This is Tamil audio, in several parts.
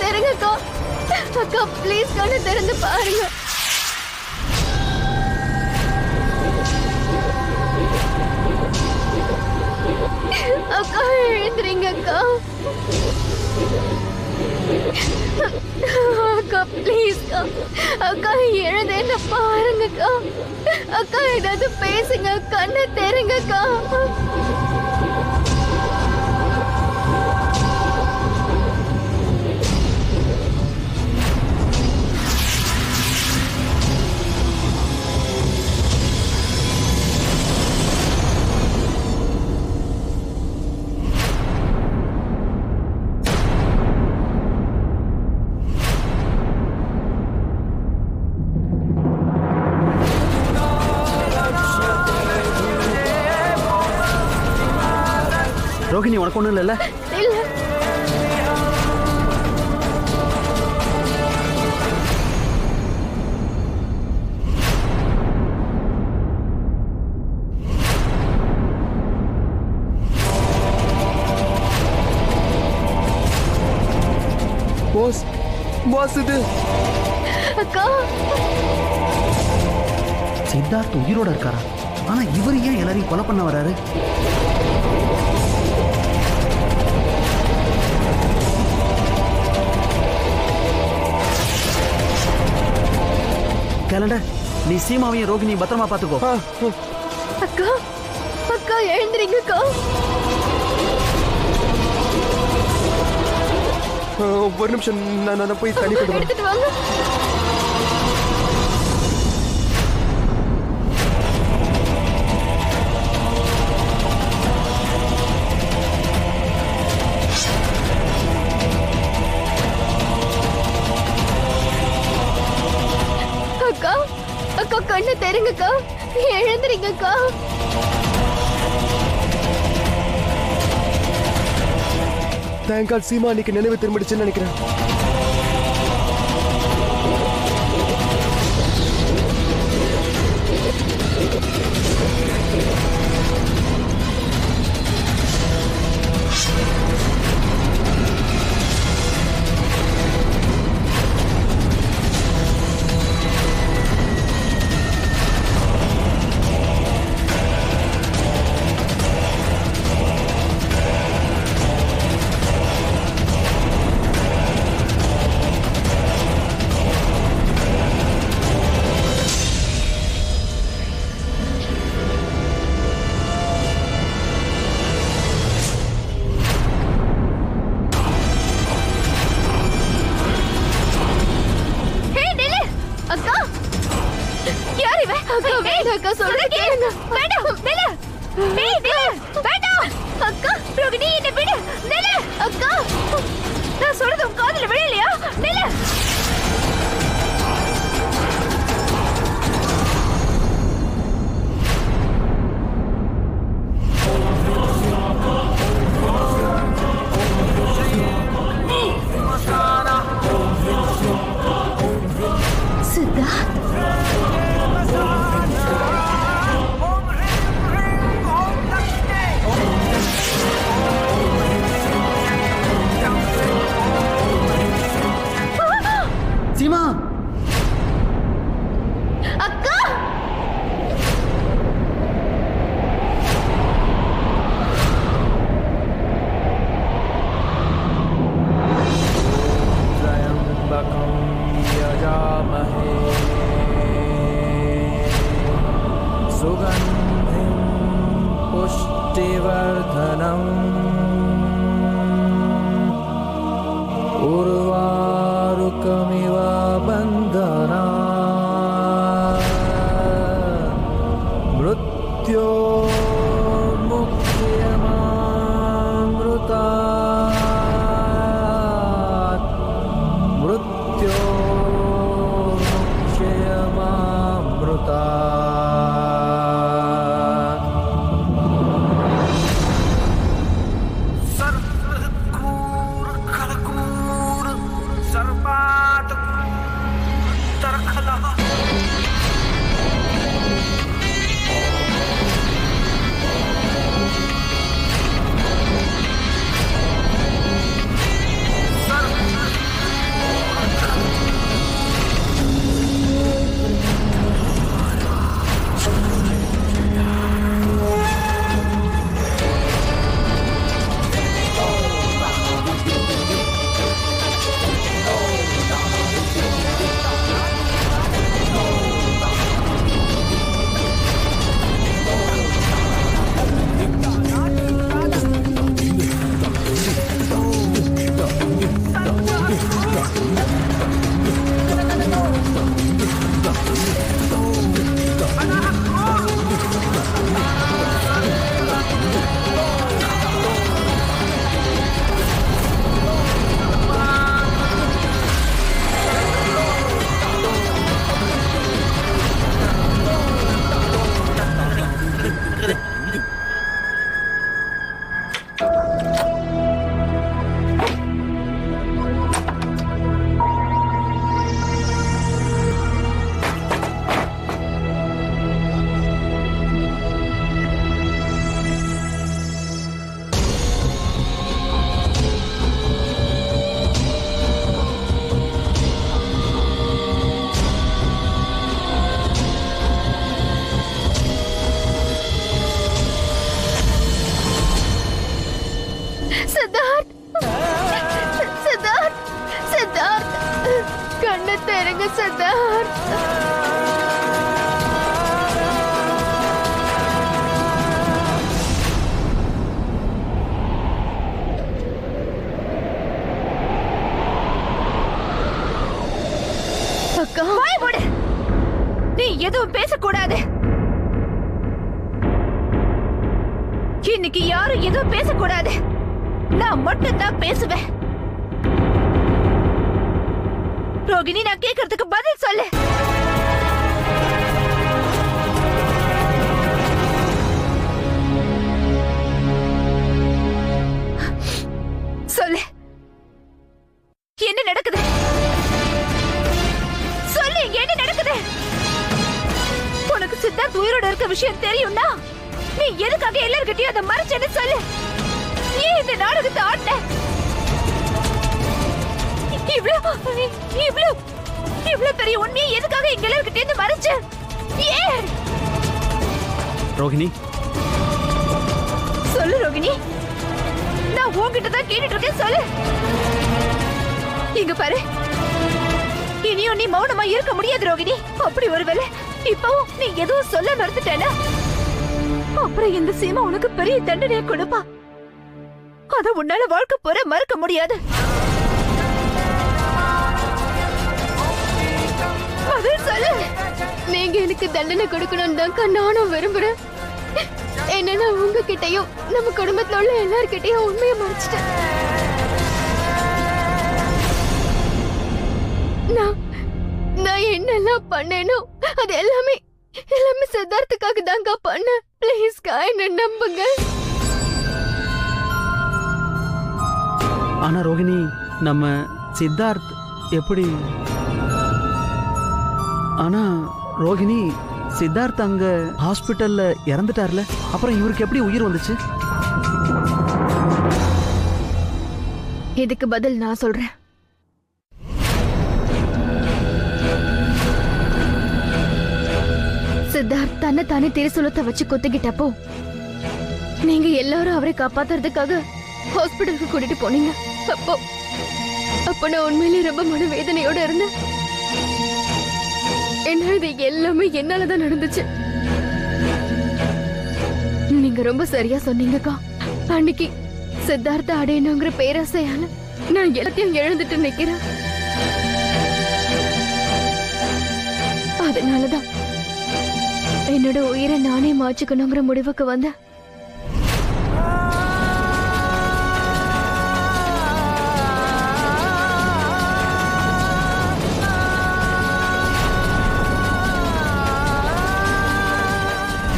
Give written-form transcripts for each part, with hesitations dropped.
திறங்கக்கா. அக்கா ப்ளீஸ் கண்ணை திறந்து பாருங்க. அக்கா எழுந்துறீங்க அக்கா. அக்கா ப்ளீஸ்க்கா. அக்கா எழுந்து என்ன பாருங்கக்கா. அக்கா ஏதாவது பேசுங்க. கண்ணை திறங்கக்கா. ரோகிணி உனக்கு ஒண்ணும் இல்ல? இல்ல. பாஸ் பாஸ் இது அக்கா சித்தார்த் உயிரோட இருக்காரா? ஆனா இவர் ஏன் எல்லாரையும் கொலை பண்ண வராரு? கேலண்டர், நீ சீமாவையும் ரோகிணியும் பத்திரமா பாத்துக்கோ. அக்கா அக்கா எழுந்துறீங்கக்கா. ஒரு நிமிஷம், நான் போய் தண்ணி கொண்டு வரேன். எடுத்துட்டு வாங்க. அக்கா அக்கா கண்ணை தெருங்கக்கா. எழுந்துறீங்கக்கா. தேங்க் காட் சீமா அன்னைக்கு நினைவு திரும்பிடுச்சுன்னு நினைக்கிறேன். அக்கா சொல்றேன் கேளுங்க. வேண்டாம் நில்லு. ஏய் நில்லு. வேண்டாம். அக்கா ரோகிணி என்ன விடு. நில்லு. அக்கா நான் சொல்றது உன் காதுல விழலையா? நில்லு. சித்தார்த் சித்தார்த் சித்தார்த் சித்தார்த் கண்ணை திறங்க சித்தார்த். அக்கா வாய் மூடு. நீ எதுவும் பேசக்கூடாது. இன்னைக்கு யாரும் எதுவும் பேசக்கூடாது. நான் மட்டும் தான் பேசுவேன். ரோகிணி, நான் கேக்குறதுக்கு பதில் சொல்லு. சொல்லு, என்ன நடக்குது? சொல்லு, என்ன நடக்குது? உனக்கு சித்தார்த் உயிரோட இருக்க விஷயம் தெரியும்னா நீ எதுக்காக எல்லார்கிட்டயும் அதை மறைச்சேன்னு சொல்லு. ஏன் இந்த நாடகத்தை ஆட்ட? இவ்ளோ பெரிய உண்மையை எதுக்காக எங்க எல்லார்கிட்டயும் மறைச்ச? ஏன்? ரோகிணி, சொல்லு ரோகிணி, நான் உன்கிட்ட தான் கேட்டுட்டு இருக்கேன். சொல்லு. இங்க பாரு, இனியும் நீ மௌனமா இருக்க முடியாது ரோகிணி. அப்படி ஒருவேளை இப்பவும் நீ எதுவும் சொல்ல மறுத்துட்டேனா அப்புறம் இந்த சீமா உனக்கு பெரிய தண்டனையை கொடுப்பா. அத உன்னால வாழ்க்கை பூரா மறக்க முடியாது. பதில் சொல்லு. நீங்க எனக்கு தண்டனை கொடுக்கணும் தான் நானும் விரும்புறேன். என்னன்னா உங்ககிட்டயும் நம்ம குடும்பத்துல உள்ள எல்லார்கிட்டயும் உண்மையை மறைச்சிட்டேன். நான் என்னெல்லாம் பண்ணேனோ அது எல்லாமே சித்தார்த்துக்காக தாங்க பண்ண. பிளீஸ்க்கா என்ன நம்புங்க. ஆனா ரோகிணி, நம்ம சித்தார்த் எப்படி? ஆனா ரோகிணி, சித்தார்த் அங்க ஹாஸ்பிட்டல்ல இறந்துட்டார்ல, அப்புறம் இவருக்கு எப்படி உயிர் வந்துச்சு? இதுக்கு பதில் நான் சொல்றேன். சித்தார்த் தன்னை தானே திரிசூலத்தை வச்சு கொத்திக்கிட்டப்போ நீங்க எல்லாரும் அவரை காப்பாத்துறதுக்காக ஹாஸ்பிட்டலுக்கு கூட்டிட்டு போனீங்க. அப்போ நான் உண்மையிலேயே ரொம்ப மனவேதனையோட இருந்தேன். என்ன இது எல்லாமே என்னாலதான் நடந்துச்சு. நீங்க ரொம்ப சரியா சொன்னீங்கக்கா. அன்னைக்கு சித்தார்த்த அடையணுங்கிற பேராசையால நான் எல்லாத்தையும் இழந்துட்டு நிக்கிறேன். அதனாலதான் என்னோட உயிரை நானே மாச்சுக்கணுங்கிற முடிவுக்கு வந்தேன்.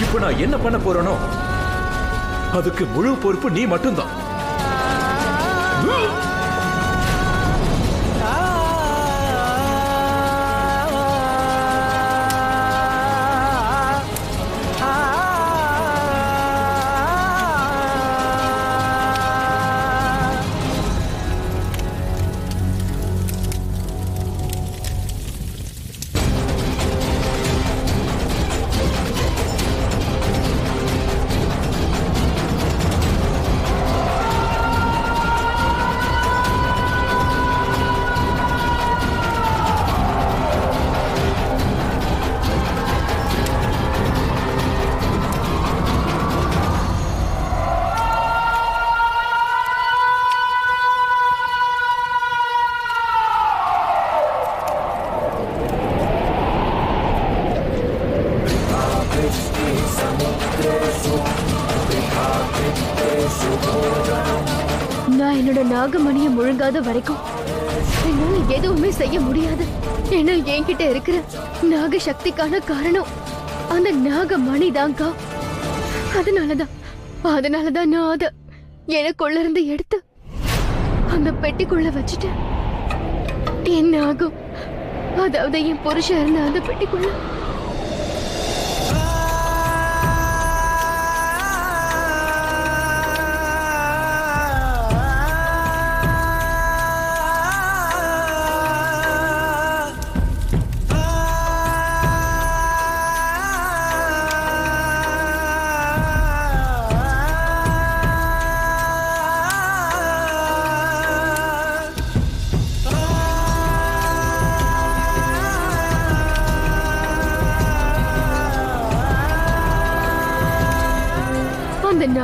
இப்ப நான் என்ன பண்ண போறேனோ அதுக்கு முழு பொறுப்பு நீ மட்டும்தான். நான் என்னோட நாகமணியை முழுங்காத வரைக்கும் என்னால எதுவுமே செய்ய முடியாது. ஏன்னா என்கிட்ட இருக்கிற நாக சக்திக்கான காரணம் அந்த நாகமணி தான்க்கா. அதனாலதான் நான் அத எனக்குள்ள இருந்து எடுத்து அந்த பெட்டிக்குள்ள வச்சுட்டேன். என்ன ஆகும்? அதாவது என் புருஷன் இருந்த அந்த பெட்டிக்குள்ள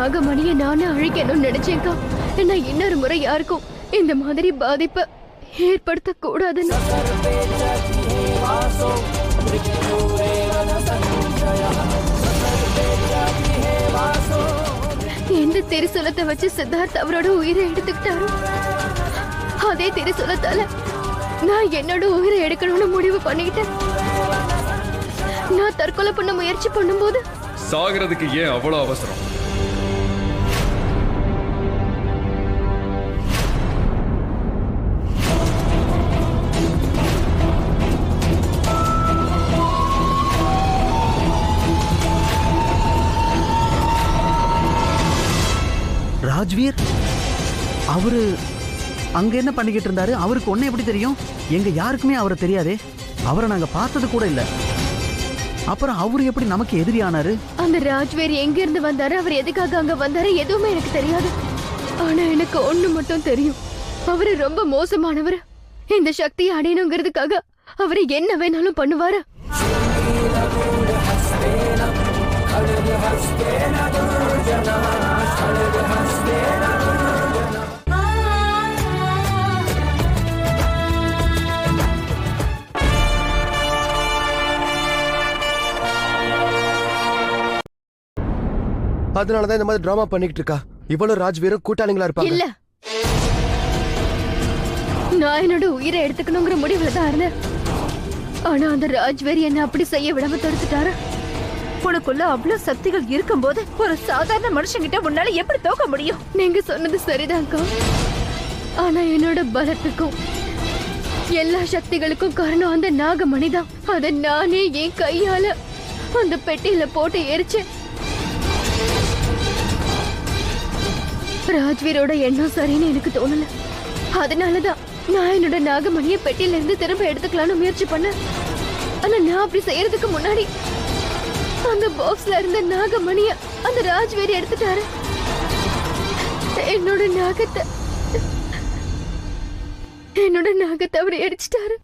நாகமணியை நானே அழிக்கணும்னு நினைச்சேன்க்கா. நான் இன்னொரு முறை யாருக்கும் இந்த மாதிரி பாதிப்பை ஏற்படுத்த கூடாதுன்னு. எந்த திரிசூலத்தை வச்சு சித்தார்த் அவரோட உயிரை எடுத்துக்கிட்டாரு, அதே திரிசூலத்தால நான் என்னோட உயிரை எடுக்கணும்னு முடிவு பண்ணிக்கிட்டேன். நான் தற்கொலை பண்ண முயற்சி பண்ணும்போது சாகிறதுக்கு ஏன் அவ்வளவு அவசரம்? ராஜ்வீர் அவரு அங்க என்ன பண்ணிக்கிட்டு இருந்தாரு? அவருக்கு ஒண்ணு எப்படி தெரியும்? எங்க யாருக்குமே அவரை தெரியாதே. அவரை நாங்க பார்த்தது கூட இல்ல. அப்புறம் அவரு எப்படி நமக்கு எதிரியானாரு? அந்த ராஜ்வீர் எங்க இருந்து வந்தாரு, அவர் எதுக்காக அங்க வந்தாரு, எதுவுமே எனக்கு தெரியாது. ஆனா எனக்கு ஒண்ணு மட்டும் தெரியும், அவரு ரொம்ப மோசமானவர். இந்த சக்தியை அடையணுங்கிறதுக்காக அவரு என்ன வேணாலும் பண்ணுவாரு. அதனாலதான் இந்த மாதிரி டிராமா பண்ணிட்டு இருக்கா. இவ்வளவு ராஜ்வீரும் கூட்டாளிகளா இருப்பாங்க. இல்ல, நான் என்னோட உயிரை எடுத்துக்கணுங்கிற முடிவுல தான் இருந்தேன். ஆனா அந்த ராஜ்வீர் என்ன அப்படி செய்ய விடாம தடுத்துட்டாரு. உனக்குள்ள அவ்வளவு சக்திகள் இருக்கும்போது ஒரு சாதாரண மனுஷங்கிட்ட உன்னால எப்படி தோக்க முடியும்? நீங்க சொன்னது சரிதான்க்கா. ஆனா என்னோட பலத்துக்கும் எல்லா சக்திகளுக்கும் காரணம் அந்த நாகமணி தான். அதை நானே என் கையால அந்த பெட்டியில போட்டு எரிச்சேன். ராஜ்வீரோட எண்ணம் சரின்னு எனக்கு தோணல. அதனாலதான் நான் என்னோட நாகமணியை பெட்டியில இருந்து திரும்ப எடுத்துக்கலாம்னு முயற்சி பண்ணேன். ஆனா நான் அப்படி செய்யறதுக்கு முன்னாடி அந்த பாக்ஸ்ல இருந்த நாகமணிய அந்த ராஜ்வீர் எடுத்துட்டாரு. என்னோட நாகத்தை அவர் எரிச்சிட்டாரு.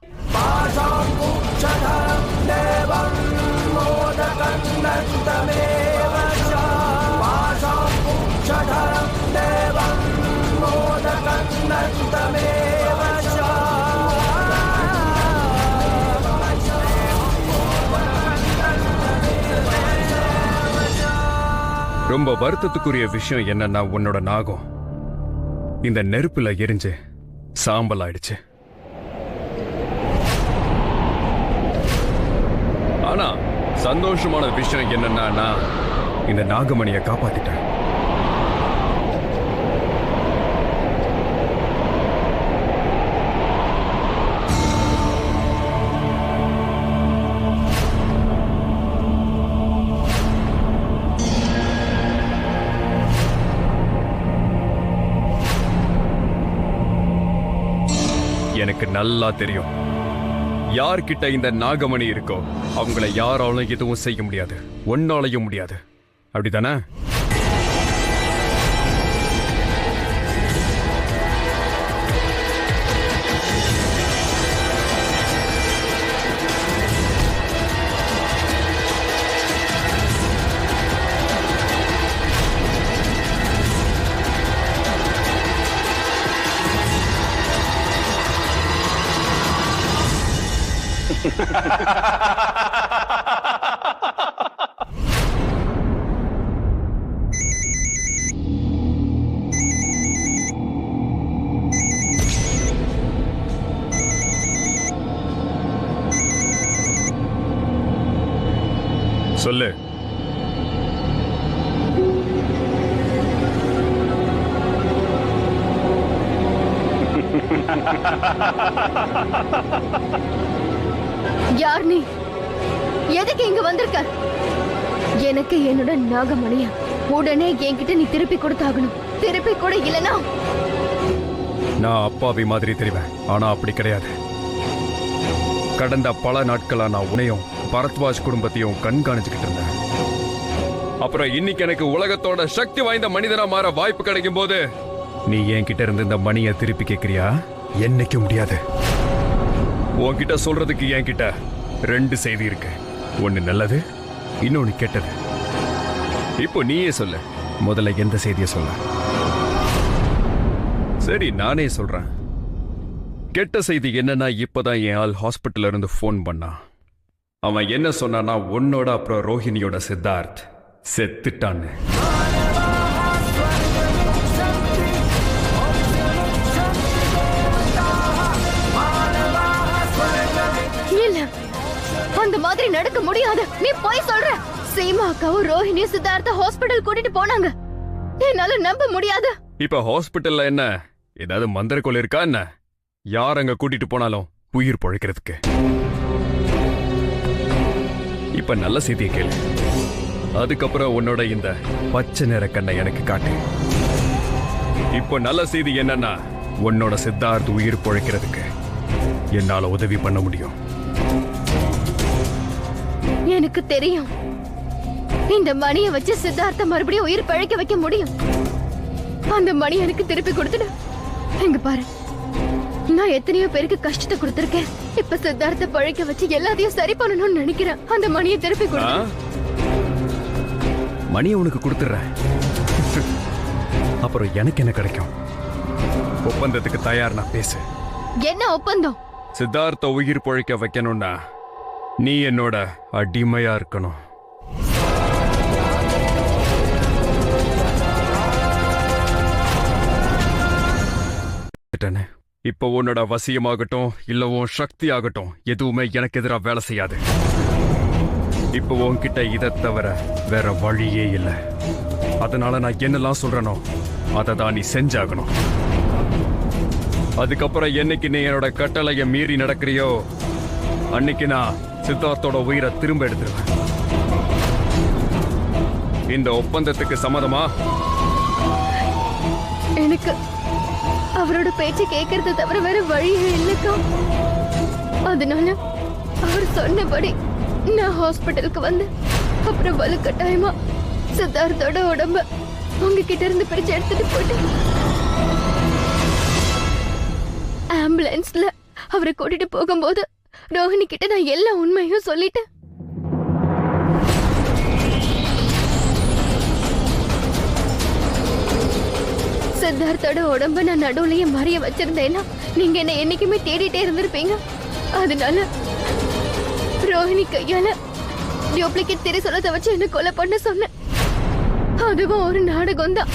ரொம்ப வருத்தத்துக்குரிய விஷயம் என்னன்னா, உன்னோட நாகம் இந்த நெருப்புல எரிஞ்சு சாம்பல் ஆயிடுச்சு. ஆனா சந்தோஷமான விஷயம் என்னன்னா, நான் இந்த நாகமணியை காப்பாத்திட்டேன். எனக்கு நல்லா தெரியும், யார்கிட்ட இந்த நாகமணி இருக்கோ அவங்கள யாராலும் எதுவும் செய்ய முடியாது, ஒன்னாலையும் முடியாது. அப்படிதானே? சொல்லு. யார் நீ? எதுக்கு இங்க வந்திருக்க? எனக்கு என்னோட நாகமணிய உடனே என்கிட்ட நீ திருப்பி கொடுத்தாகணும். திருப்பி கூட இல்லனா நான் அப்பாவி மாதிரி தெரிவேன், ஆனா அப்படி கிடையாது. கடந்த பல நாட்களா நான் உன்னையும் பரத்வாஜ் குடும்பத்தையும் கண்காணிச்சுக்கிட்டு இருந்தேன். அப்புறம் இன்னைக்கு எனக்கு உலகத்தோட சக்தி வாய்ந்த மனிதனா மாற வாய்ப்பு கிடைக்கும் போது நீ என்கிட்ட இருந்து இந்த மணியை திருப்பி கேட்கிறியா? என்னைக்கு முடியாது. உன்கிட்ட சொல்றதுக்கு என்கிட்ட 2 செய்தி இருக்கு. ஒன்னு நல்லது, இன்னொன்னு கெட்டது. இப்போ நீயே சொல்லு, முதல்ல எந்த செய்தியை சொல்ல? சரி, நானே சொல்றேன். கெட்ட செய்தி என்னன்னா, இப்பதான் என் ஆள் ஹாஸ்பிட்டல்ல இருந்து ஃபோன் பண்ணான். அவன் என்ன சொன்னான்னா, உன்னோட அப்புறம் ரோஹிணியோட சித்தார்த் செத்துட்டான்னு. இல்ல, அந்த மாதிரி நடக்க முடியாது. நீ போய் சொல்ற. சீமா அக்காவும் ரோஹிணியும் சித்தார்த்த ஹாஸ்பிடல் கூட்டிட்டு போனாங்க. என்னால நம்ப முடியாது. இப்ப ஹாஸ்பிட்டல்ல என்ன ஏதாவது மந்திரக்கோள் இருக்கா என்ன? யார் அங்க கூட்டிட்டு போனாலும் உயிர் பொழைக்கிறதுக்கு. இப்ப நல்ல செய்தியை கேளு. அதுக்கப்புறம் உன்னோட இந்த பச்சை நிற கண்ணை எனக்கு காட்டு. இப்போ நல்ல செய்தி என்னன்னா, உன்னோட சித்தார்த் உயிர் பொழைக்கிறதுக்கு என்னால உதவி பண்ண முடியும். எனக்கு தெரியும், இந்த மணியை வச்சு சித்தார்த்த மறுபடியும் உயிர் பழைக்க வைக்க முடியும். அந்த மணி எனக்கு திருப்பி கொடுத்துடு. எங்க பாரு, நான் எத்தனையோ பேருக்கு கஷ்டத்தை கொடுத்திருக்கேன். இப்ப சித்தார்த்த பழைக்க வச்சு எல்லாத்தையும் சரி பண்ணணும்னு நினைக்கிறேன். அந்த மணியை திருப்பி கொடு. மணியை உனக்கு கொடுத்துறேன். அப்புறம் எனக்கு என்ன கிடைக்கும்? ஒப்பந்தத்துக்கு தயார். நான் பேசு. என்ன ஒப்பந்தம்? சித்தார்த்த உயிர் பொழைக்க வைக்கணும்னா நீ என்னோட அடிமையா இருக்கணும். இப்போ உன்னோட வசியமாகட்டும் இல்ல உன் சக்தி ஆகட்டும் எதுவுமே எனக்கு எதிராக வேலை செய்யாது. இப்போ உன்கிட்ட இதை தவிர வேற வழியே இல்லை. அதனால நான் என்னெல்லாம் சொல்றேனோ அதை தான் நீ செஞ்சாகணும். அதுக்கப்புறம் என்னைக்கு நீ என்னோட கட்டளையை மீறி நடக்கிறியோ அன்னைக்கு நான் சித்தார்த்தோட உயிரை திரும்ப எடுத்துருவேன். இந்த ஒப்பந்தத்துக்கு சம்மதமா? எனக்கு அவரோட பேச்சு கேட்கறத தவிர வேற வழியே இல்லக்கா. அதனால அவர் சொன்னபடி நான் ஹாஸ்பிட்டலுக்கு வந்து அப்புறம் வலுக்கட்டாயமா சித்தார்த்தோட உடம்ப உங்ககிட்ட இருந்து பிரிச்சு எடுத்துட்டு போயிட்டேன். ஆம்புலன்ஸ்ல அவரை கூட்டிட்டு போகும்போது ரோஹிணி கிட்ட நான் எல்லா உண்மையும் சொல்லிட்டேன். சித்தார்த்தோட உடம்ப நான் நடுவுலயே மறைய வச்சிருந்தேன்னா நீங்க என்ன என்னைக்குமே தேடிட்டே இருந்திருப்பீங்க. அதனால ரோஹிணி கையால டூப்ளிகேட் திரைசூலத்தை வச்சு என்ன கொலை பண்ண சொன்னேன். அதுவும் ஒரு நாடகம் தான்.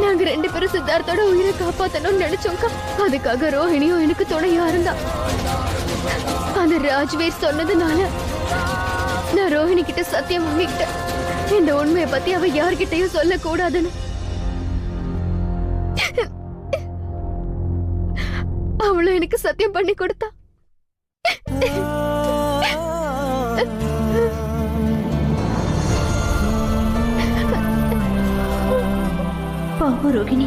நாங்க ரெண்டு பேரும் சித்தார்த்தோட உயிரை காப்பாத்தணும்னு நினைச்சோம்க்கா. அதுக்காக ரோஹிணியும் எனக்கு துணையா இருந்தா. அந்த ராஜ்வீர் சொன்னதுனால நான் ரோஹிணி கிட்ட சத்தியம் வாங்கிக்கிட்டேன். இந்த உண்மையை பத்தி அவ யார்கிட்டயும் சொல்ல கூடாதுன்னு. அவளும் எனக்கு சத்தியம் பண்ணி கொடுத்தா. பாவம் ரோகிணி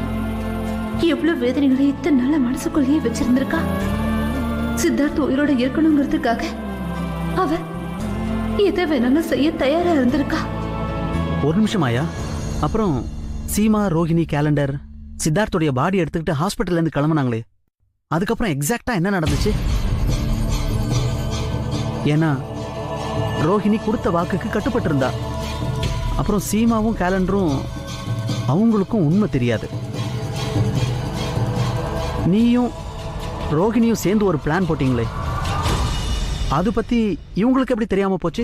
எவ்வளவு வேதனைகளை இத்தனை நாள மனசுக்குள்ளேயே வச்சிருந்திருக்கா. சித்தார்த் உயிரோட இருக்கணுங்கிறதுக்காக அவ எதை வேணாலும் செய்ய தயாரா இருந்திருக்கா. ஒரு நிமிஷம் ஆயா. அப்புறம் சீமா, ரோஹிணி, கேலண்டர் சித்தார்த்தோடைய பாடி எடுத்துக்கிட்டு ஹாஸ்பிட்டல்ல இருந்து கிளம்புனாங்களே, அதுக்கப்புறம் எக்ஸாக்டா என்ன நடந்துச்சு? ஏன்னா ரோஹிணி கொடுத்த வாக்குக்கு கட்டுப்பட்டு இருந்தா. அப்புறம் சீமாவும் கேலண்டரும் அவங்களுக்கும் உண்மை தெரியாது. நீயும் ரோஹிணியும் சேர்ந்து ஒரு பிளான் போட்டீங்களே, அது பத்தி இவங்களுக்கு எப்படி தெரியாம போச்சு?